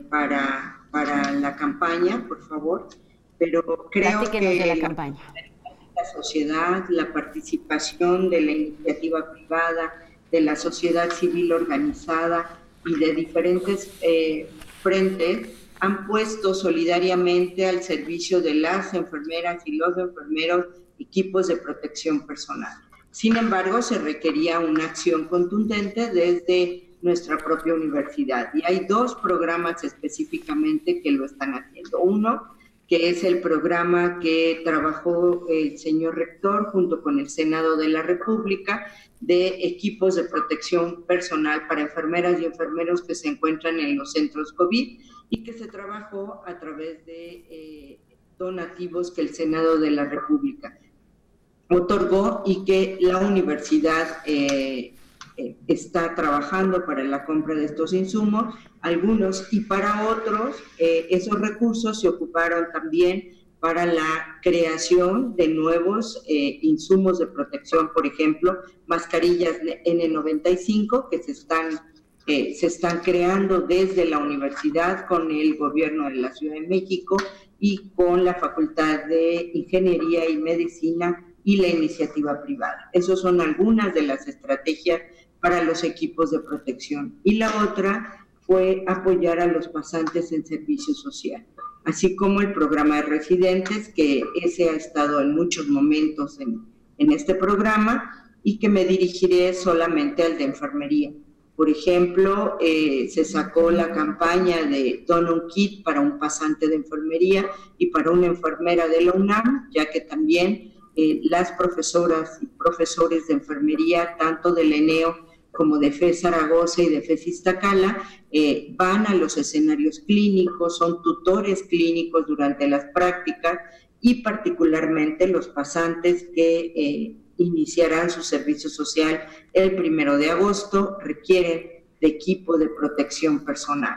Speaker 8: para la campaña, por favor, pero creo que
Speaker 1: de la campaña.
Speaker 8: La sociedad, la participación de la iniciativa privada, de la sociedad civil organizada y de diferentes frentes han puesto solidariamente al servicio de las enfermeras y los enfermeros equipos de protección personal. Sin embargo, se requería una acción contundente desde nuestra propia universidad y hay dos programas específicamente que lo están haciendo. Uno, que es el programa que trabajó el señor rector junto con el Senado de la República de equipos de protección personal para enfermeras y enfermeros que se encuentran en los centros COVID y que se trabajó a través de donativos que el Senado de la República otorgó y que la universidad está trabajando para la compra de estos insumos, algunos, y para otros esos recursos se ocuparon también para la creación de nuevos insumos de protección, por ejemplo, mascarillas N95 que se están creando desde la universidad con el gobierno de la Ciudad de México y con la Facultad de Ingeniería y Medicina y la iniciativa privada. Esas son algunas de las estrategias para los equipos de protección. Y la otra fue apoyar a los pasantes en servicio social, así como el programa de residentes, que ese ha estado en muchos momentos en este programa y que me dirigiré solamente al de enfermería. Por ejemplo, se sacó la campaña de Dona un Kit para un pasante de enfermería y para una enfermera de la UNAM, ya que también las profesoras y profesores de enfermería, tanto del ENEO como de FES Zaragoza y de FES Iztacala, van a los escenarios clínicos, son tutores clínicos durante las prácticas y particularmente los pasantes que iniciarán su servicio social el 1 de agosto requieren de equipo de protección personal.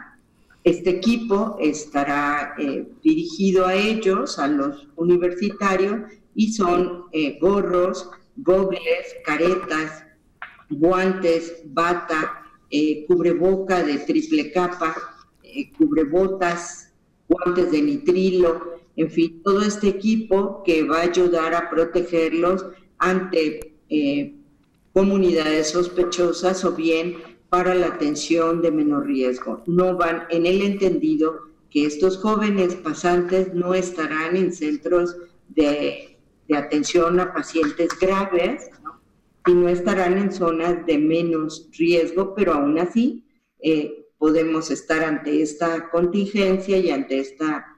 Speaker 8: Este equipo estará dirigido a ellos, a los universitarios, y son gorros, gogles, caretas, guantes, bata, cubreboca de triple capa, cubrebotas, guantes de nitrilo, en fin, todo este equipo que va a ayudar a protegerlos ante comunidades sospechosas o bien para la atención de menor riesgo. No van en el entendido que estos jóvenes pasantes no estarán en centros de atención a pacientes graves, ¿no? Y no estarán en zonas de menos riesgo, pero aún así podemos estar ante esta contingencia y ante esta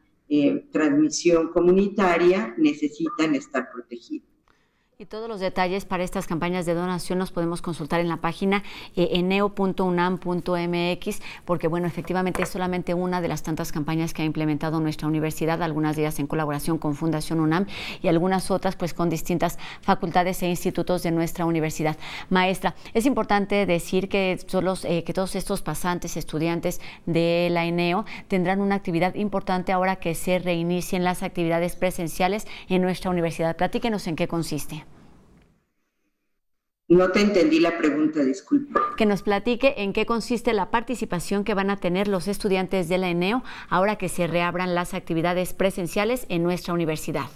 Speaker 8: transmisión comunitaria, necesitan estar protegidos.
Speaker 1: Y todos los detalles para estas campañas de donación los podemos consultar en la página eneo.unam.mx, porque bueno, efectivamente es solamente una de las tantas campañas que ha implementado nuestra universidad, algunas de ellas en colaboración con Fundación UNAM y algunas otras pues con distintas facultades e institutos de nuestra universidad. Maestra, es importante decir que todos estos pasantes, estudiantes de la ENEO tendrán una actividad importante ahora que se reinicien las actividades presenciales en nuestra universidad. Platíquenos en qué consiste.
Speaker 8: No te entendí la pregunta, disculpa.
Speaker 1: Que nos platique en qué consiste la participación que van a tener los estudiantes de la ENEO ahora que se reabran las actividades presenciales en nuestra universidad.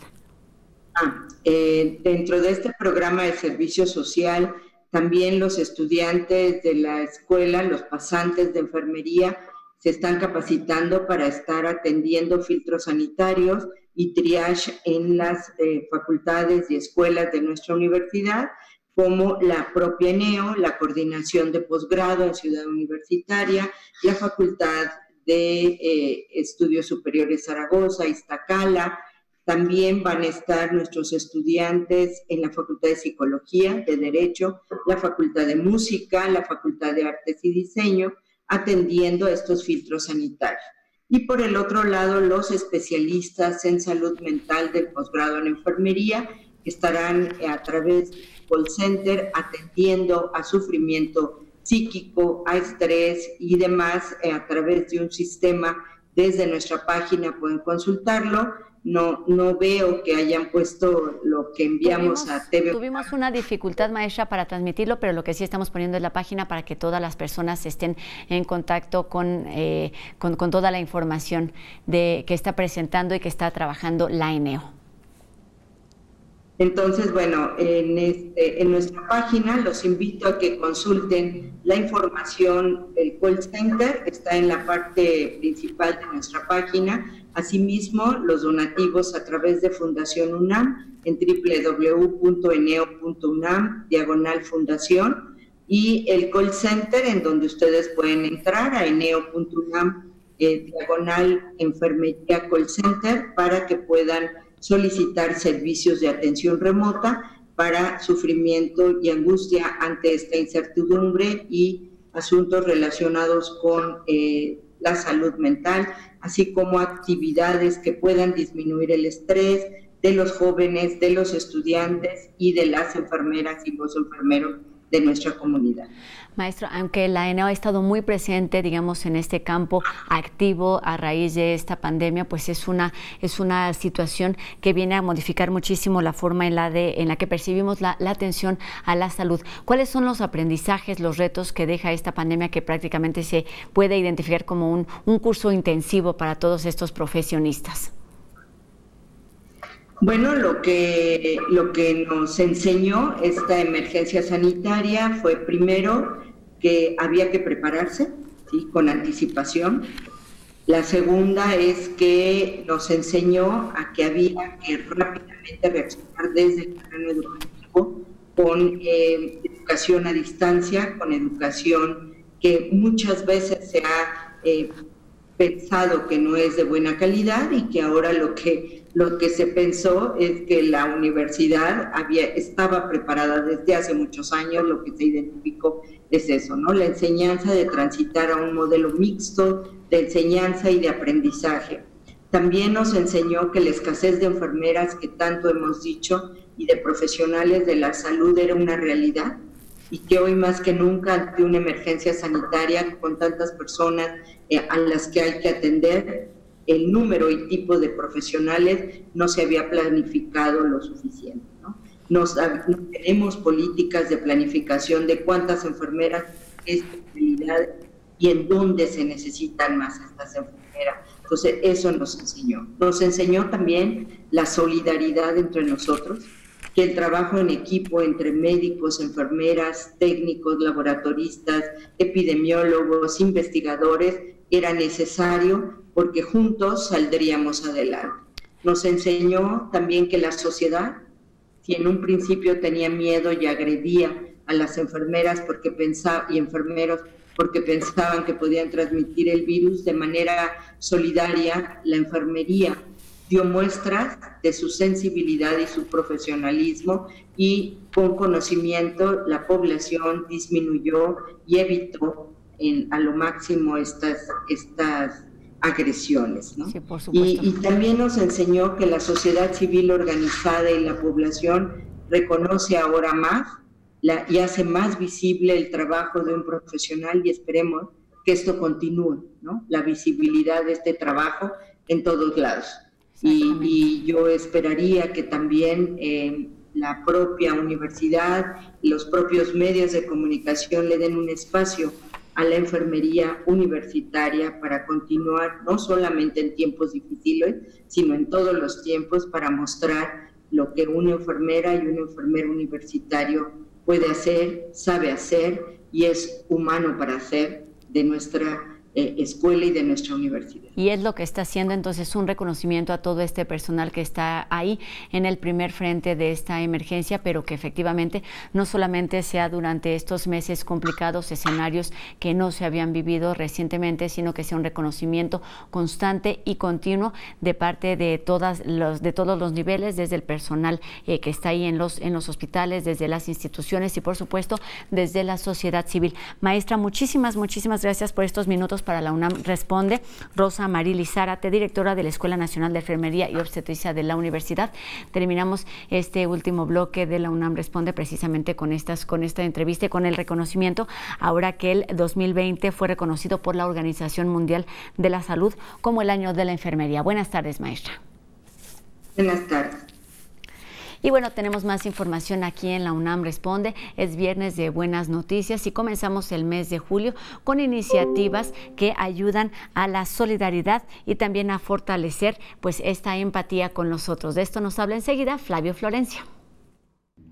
Speaker 8: Dentro de este programa de servicio social, también los estudiantes de la escuela, los pasantes de enfermería, se están capacitando para estar atendiendo filtros sanitarios y triage en las facultades y escuelas de nuestra universidad, como la propia ENEO, la coordinación de posgrado en Ciudad Universitaria, la Facultad de Estudios Superiores Zaragoza, Iztacala. También van a estar nuestros estudiantes en la Facultad de Psicología, de Derecho, la Facultad de Música, la Facultad de Artes y Diseño, atendiendo a estos filtros sanitarios. Y por el otro lado, los especialistas en salud mental del posgrado en enfermería estarán a través del call center atendiendo a sufrimiento psíquico, a estrés y demás a través de un sistema. Desde nuestra página pueden consultarlo. No veo que hayan puesto lo que enviamos a TV.
Speaker 1: Tuvimos una dificultad, maestra, para transmitirlo, pero lo que sí estamos poniendo es la página para que todas las personas estén en contacto con toda la información que está presentando y que está trabajando la ENEO.
Speaker 8: Entonces, bueno, en nuestra página los invito a que consulten la información. El call center está en la parte principal de nuestra página. Asimismo, los donativos a través de Fundación UNAM en www.eneo.unam/fundación y el call center en donde ustedes pueden entrar a eneo.unam/enfermería call center para que puedan solicitar servicios de atención remota para sufrimiento y angustia ante esta incertidumbre y asuntos relacionados con la salud mental, así como actividades que puedan disminuir el estrés de los jóvenes, de los estudiantes y de las enfermeras y los enfermeros de nuestra comunidad.
Speaker 1: Maestro, aunque la ENEO ha estado muy presente, digamos, en este campo activo a raíz de esta pandemia, pues es una situación que viene a modificar muchísimo la forma en la que percibimos la atención a la salud. ¿Cuáles son los aprendizajes, los retos que deja esta pandemia que prácticamente se puede identificar como un curso intensivo para todos estos profesionistas?
Speaker 8: Bueno, lo que nos enseñó esta emergencia sanitaria fue primero que había que prepararse, ¿sí?, con anticipación. La segunda es que nos enseñó a que había que rápidamente reaccionar desde el terreno educativo con educación a distancia, con educación que muchas veces se ha pensado que no es de buena calidad y que ahora lo que se pensó es que la universidad estaba preparada desde hace muchos años. Lo que se identificó es eso, ¿no? La enseñanza de transitar a un modelo mixto de enseñanza y de aprendizaje. También nos enseñó que la escasez de enfermeras que tanto hemos dicho y de profesionales de la salud era una realidad y que hoy más que nunca ante una emergencia sanitaria con tantas personas a las que hay que atender, el número y tipo de profesionales no se había planificado lo suficiente, ¿no? No tenemos políticas de planificación de cuántas enfermeras, especialidades y en dónde se necesitan más estas enfermeras. Entonces, eso nos enseñó. Nos enseñó también la solidaridad entre nosotros, que el trabajo en equipo entre médicos, enfermeras, técnicos, laboratoristas, epidemiólogos, investigadores, era necesario porque juntos saldríamos adelante. Nos enseñó también que la sociedad, si en un principio tenía miedo y agredía a las enfermeras y enfermeros porque pensaban que podían transmitir el virus, de manera solidaria, la enfermería dio muestras de su sensibilidad y su profesionalismo y con conocimiento la población disminuyó y evitó a lo máximo estas agresiones, ¿no?
Speaker 1: Sí, por supuesto.
Speaker 8: Y también nos enseñó que la sociedad civil organizada y la población reconoce ahora más y hace más visible el trabajo de un profesional y esperemos que esto continúe, ¿no? La visibilidad de este trabajo en todos lados. Y yo esperaría que también la propia universidad, los propios medios de comunicación le den un espacio a la enfermería universitaria para continuar, no solamente en tiempos difíciles, sino en todos los tiempos, para mostrar lo que una enfermera y un enfermero universitario puede hacer, sabe hacer y es humano para hacer de nuestra escuela y de nuestra universidad.
Speaker 1: Y es lo que está haciendo entonces un reconocimiento a todo este personal que está ahí en el primer frente de esta emergencia, pero que efectivamente no solamente sea durante estos meses complicados, escenarios que no se habían vivido recientemente, sino que sea un reconocimiento constante y continuo de parte de todos los niveles, desde el personal que está ahí en los hospitales, desde las instituciones y por supuesto desde la sociedad civil. Maestra, muchísimas gracias por estos minutos para la UNAM Responde. Rosa Marily Zárate, directora de la Escuela Nacional de Enfermería y Obstetricia de la Universidad. Terminamos este último bloque de la UNAM Responde precisamente con esta entrevista y con el reconocimiento, ahora que el 2020 fue reconocido por la Organización Mundial de la Salud como el año de la enfermería. Buenas tardes, maestra.
Speaker 8: Buenas tardes.
Speaker 1: Y bueno, tenemos más información aquí en la UNAM Responde. Es viernes de buenas noticias y comenzamos el mes de julio con iniciativas que ayudan a la solidaridad y también a fortalecer pues esta empatía con los otros. De esto nos habla enseguida Flavio Florencio.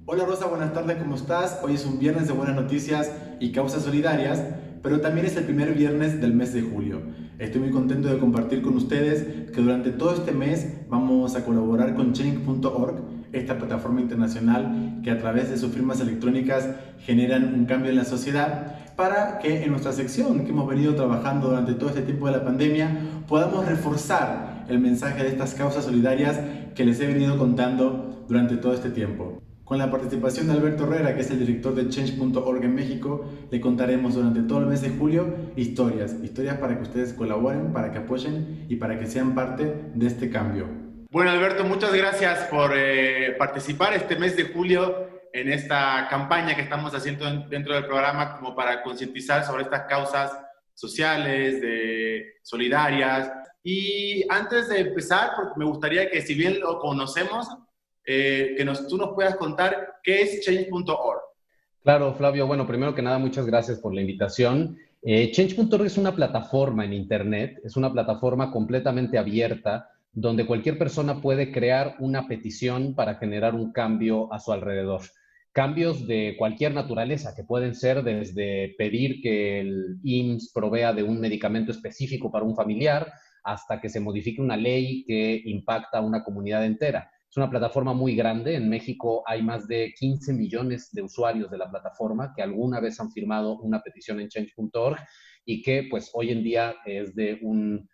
Speaker 3: Hola Rosa, buenas tardes, ¿cómo estás? Hoy es un viernes de buenas noticias y causas solidarias, pero también es el primer viernes del mes de julio. Estoy muy contento de compartir con ustedes que durante todo este mes vamos a colaborar con Change.org, esta plataforma internacional que a través de sus firmas electrónicas generan un cambio en la sociedad, para que en nuestra sección que hemos venido trabajando durante todo este tiempo de la pandemia podamos reforzar el mensaje de estas causas solidarias que les he venido contando durante todo este tiempo. Con la participación de Alberto Herrera, que es el director de Change.org en México, le contaremos durante todo el mes de julio historias para que ustedes colaboren, para que apoyen y para que sean parte de este cambio. Bueno, Alberto, muchas gracias por participar este mes de julio en esta campaña que estamos haciendo dentro del programa como para concientizar sobre estas causas sociales, solidarias. Y antes de empezar, porque me gustaría que, si bien lo conocemos, tú nos puedas contar qué es Change.org.
Speaker 4: Claro, Flavio. Bueno, primero que nada, muchas gracias por la invitación. Change.org es una plataforma en Internet, es una plataforma completamente abierta, donde cualquier persona puede crear una petición para generar un cambio a su alrededor. Cambios de cualquier naturaleza, que pueden ser desde pedir que el IMSS provea de un medicamento específico para un familiar, hasta que se modifique una ley que impacta a una comunidad entera. Es una plataforma muy grande. En México hay más de 15 millones de usuarios de la plataforma que alguna vez han firmado una petición en Change.org y que pues hoy en día es de un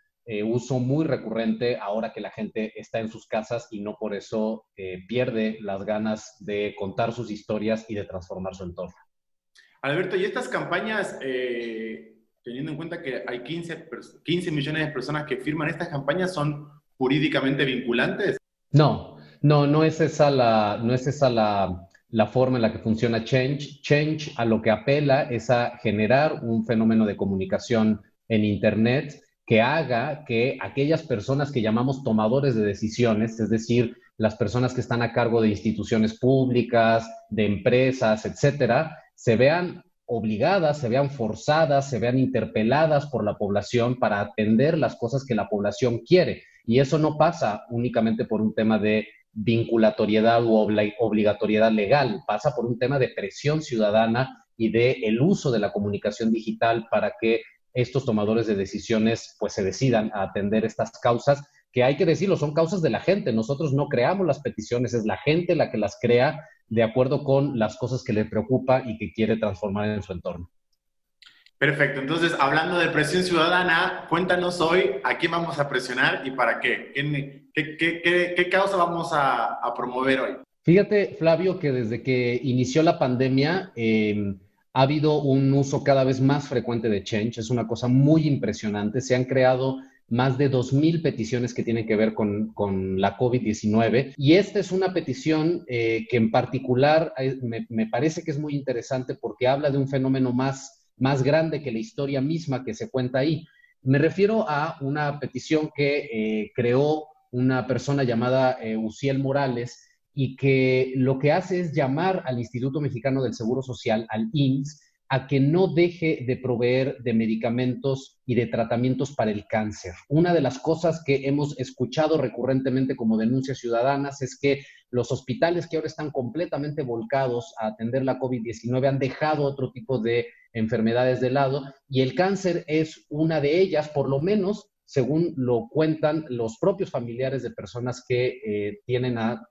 Speaker 4: uso muy recurrente ahora que la gente está en sus casas y no por eso pierde las ganas de contar sus historias y de transformar su entorno.
Speaker 3: Alberto, ¿y estas campañas, teniendo en cuenta que hay 15 millones de personas que firman estas campañas, son jurídicamente vinculantes?
Speaker 4: No es esa la forma en la que funciona Change. Change a lo que apela es a generar un fenómeno de comunicación en Internet que haga que aquellas personas que llamamos tomadores de decisiones, es decir, las personas que están a cargo de instituciones públicas, de empresas, etcétera, se vean obligadas, se vean forzadas, se vean interpeladas por la población para atender las cosas que la población quiere. Y eso no pasa únicamente por un tema de vinculatoriedad u obligatoriedad legal, pasa por un tema de presión ciudadana y de el uso de la comunicación digital para que estos tomadores de decisiones pues se decidan a atender estas causas, que hay que decirlo, son causas de la gente. Nosotros no creamos las peticiones, es la gente la que las crea de acuerdo con las cosas que le preocupa y que quiere transformar en su entorno.
Speaker 3: Perfecto. Entonces, hablando de presión ciudadana, cuéntanos hoy a quién vamos a presionar y para qué. ¿Qué causa vamos a promover hoy?
Speaker 4: Fíjate, Flavio, que desde que inició la pandemia ha habido un uso cada vez más frecuente de Change. Es una cosa muy impresionante. Se han creado más de 2,000 peticiones que tienen que ver con la COVID-19. Y esta es una petición que en particular me parece que es muy interesante porque habla de un fenómeno más grande que la historia misma que se cuenta ahí. Me refiero a una petición que creó una persona llamada Uciel Morales y que lo que hace es llamar al Instituto Mexicano del Seguro Social, al IMSS, a que no deje de proveer de medicamentos y de tratamientos para el cáncer. Una de las cosas que hemos escuchado recurrentemente como denuncias ciudadanas es que los hospitales que ahora están completamente volcados a atender la COVID-19 han dejado otro tipo de enfermedades de lado, y el cáncer es una de ellas, por lo menos según lo cuentan los propios familiares de personas que tienen a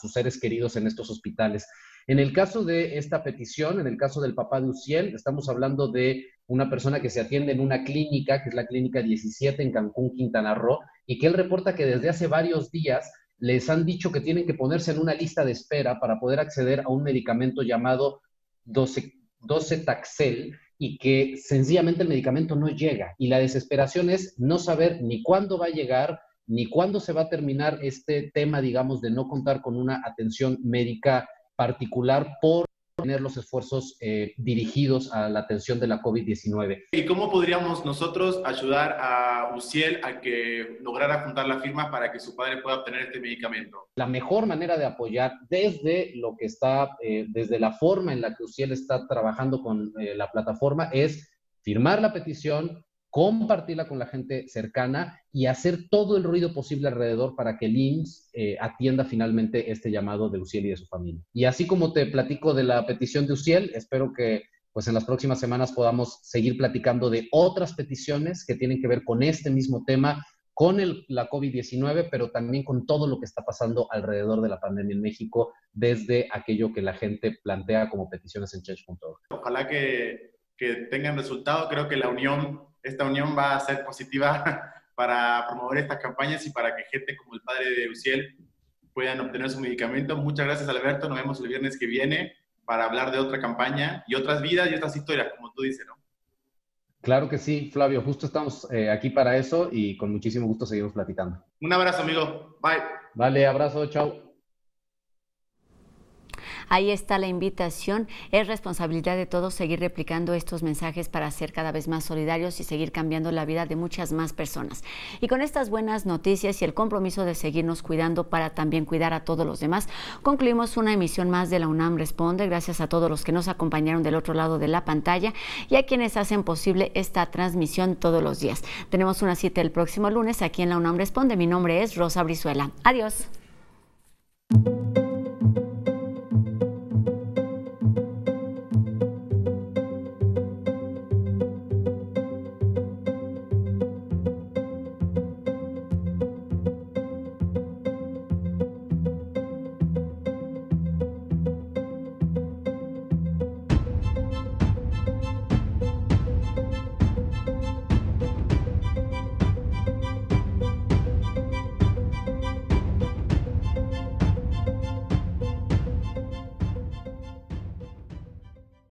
Speaker 4: sus seres queridos en estos hospitales. En el caso de esta petición, en el caso del papá de Uziel, estamos hablando de una persona que se atiende en una clínica, que es la Clínica 17 en Cancún, Quintana Roo, y que él reporta que desde hace varios días les han dicho que tienen que ponerse en una lista de espera para poder acceder a un medicamento llamado Docetaxel, y que sencillamente el medicamento no llega. Y la desesperación es no saber ni cuándo va a llegar, ni cuándo se va a terminar este tema, digamos, de no contar con una atención médica particular por tener los esfuerzos dirigidos a la atención de la COVID-19.
Speaker 3: ¿Y cómo podríamos nosotros ayudar a Uziel a que lograra juntar la firma para que su padre pueda obtener este medicamento?
Speaker 4: La mejor manera de apoyar desde lo que está, desde la forma en la que Uziel está trabajando con la plataforma es firmar la petición, compartirla con la gente cercana y hacer todo el ruido posible alrededor para que el IMSS atienda finalmente este llamado de Uziel y de su familia. Y así como te platico de la petición de Uziel, espero que pues en las próximas semanas podamos seguir platicando de otras peticiones que tienen que ver con este mismo tema, con la COVID-19, pero también con todo lo que está pasando alrededor de la pandemia en México, desde aquello que la gente plantea como peticiones en change.org.
Speaker 3: Ojalá que tengan resultado. Creo que esta unión va a ser positiva para promover estas campañas y para que gente como el padre de Uziel puedan obtener su medicamento. Muchas gracias, Alberto. Nos vemos el viernes que viene para hablar de otra campaña y otras vidas y otras historias, como tú dices, ¿no?
Speaker 4: Claro que sí, Flavio. Justo estamos aquí para eso y con muchísimo gusto seguimos platicando.
Speaker 3: Un abrazo, amigo. Bye.
Speaker 4: Vale, abrazo. Chao.
Speaker 1: Ahí está la invitación. Es responsabilidad de todos seguir replicando estos mensajes para ser cada vez más solidarios y seguir cambiando la vida de muchas más personas. Y con estas buenas noticias y el compromiso de seguirnos cuidando para también cuidar a todos los demás, concluimos una emisión más de la UNAM Responde. Gracias a todos los que nos acompañaron del otro lado de la pantalla y a quienes hacen posible esta transmisión todos los días. Tenemos una cita el próximo lunes aquí en la UNAM Responde. Mi nombre es Rosa Brizuela. Adiós.